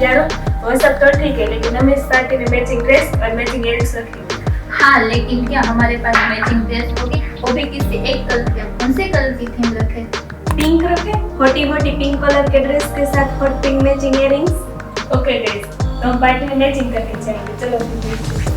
यारो वो सब तो ठीक है, लेकिन हम इस पार्टी में मैचिंग ड्रेस और मैचिंग इयररिंग्स रखेंगे। हाँ, लेकिन क्या हमारे पास मैचिंग ड्रेस होगी? वो भी किसी एक कलर के? कौन से कलर की थीम रखे? पिंक रखे, हॉटी हॉटी पिंक कलर के ड्रेस के साथ hot pink matching earrings. Okay guys, तो हम पार्टी में मैचिंग करके जाएंगे। चलो फिर।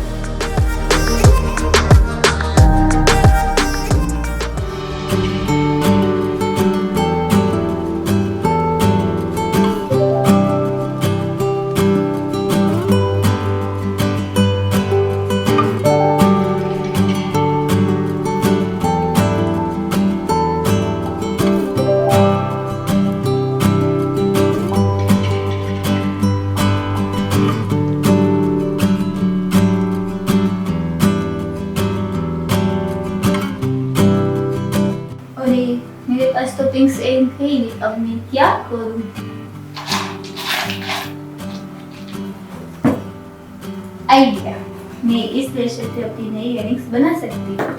अरे मेरे पास तो पिंक एयरिंग है ही नहीं, अब मैं क्या करूं? आइडिया, मैं इस रेशे से अपनी नई इयररिंग्स बना सकती हूँ।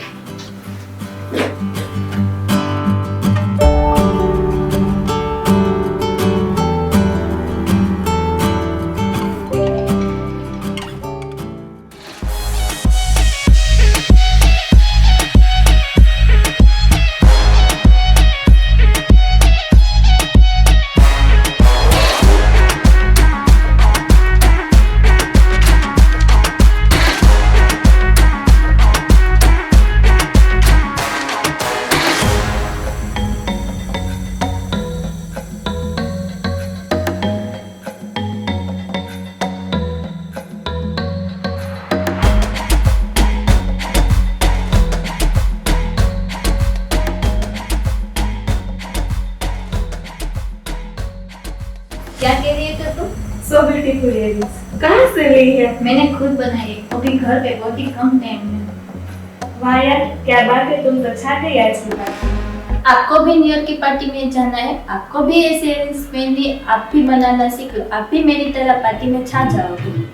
क्या कह रही है तुम? सो ब्यूटीफुल इयररिंग्स कहाँ से ली है? मैंने खुद बनाई है, वो भी घर पे बहुत ही कम टाइम में। वाह यार, क्या बात है, तुम तो छा गई आज की पार्टी में। आपको भी न्यू ईयर की पार्टी में जाना है, आपको भी ऐसे इयररिंग्स पहननी, आप भी बनाना सीख लो, आप भी मेरी तरह पार्टी में छा जाओगे।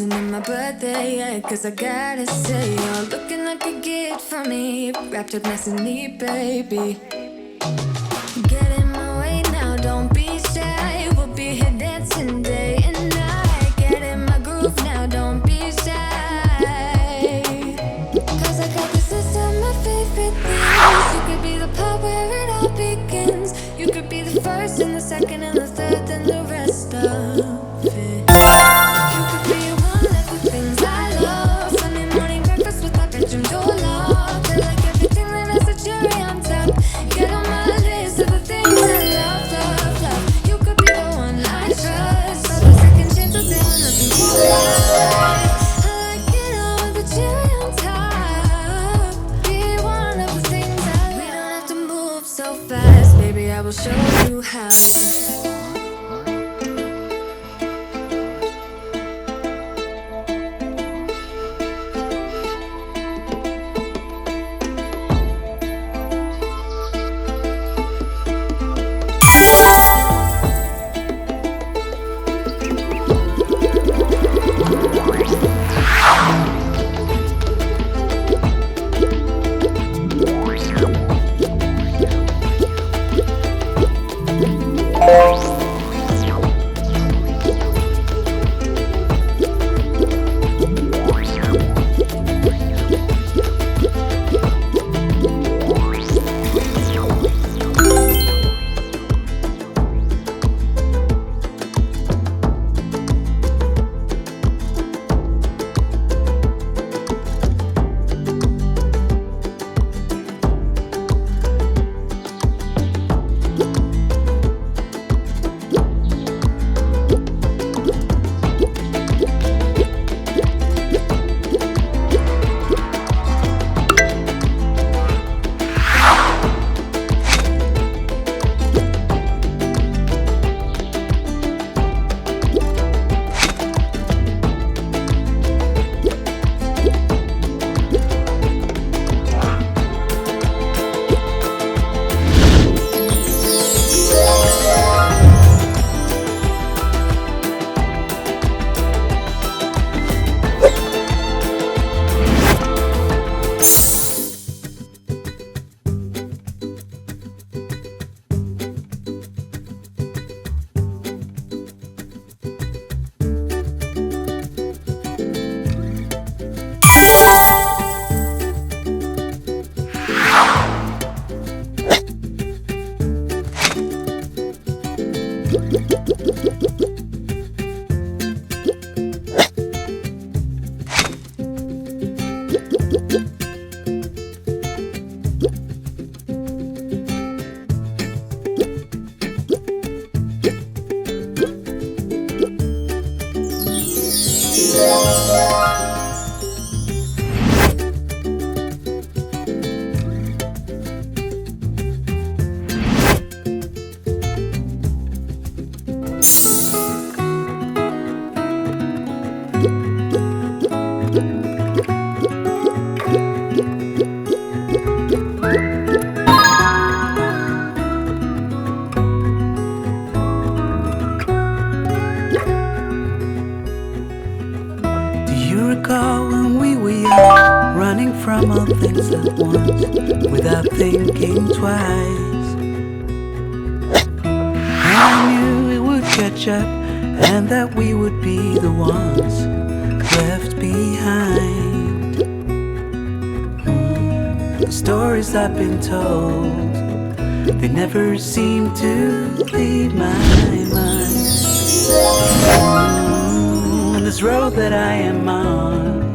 isn't it my birthday yet? Cause I gotta say, you're looking like a gift for me, wrapped up nice and neat, baby. Get in my way now, don't be shy. We'll be here dancing day and night. Get in my groove now, don't be shy. Cause I got this list of my favorite things. You could be the part where it all begins. You could be the first and the second and the third and the rest of it. You could be one of the things I love. Sunday morning breakfast with my bedroom door locked. I like everything that has a cherry on top. Get on my list of the things I love, love, love. You could be the one I trust. All the second chances, they were nothing to like. I like it all with the cherry on top. Be one of the things I love. We don't have to move so fast, baby, I will show you how. From all things at once, without thinking twice. I knew it would catch up, and that we would be the ones left behind. The stories I've been told, they never seem to leave my mind. And this road that I am on,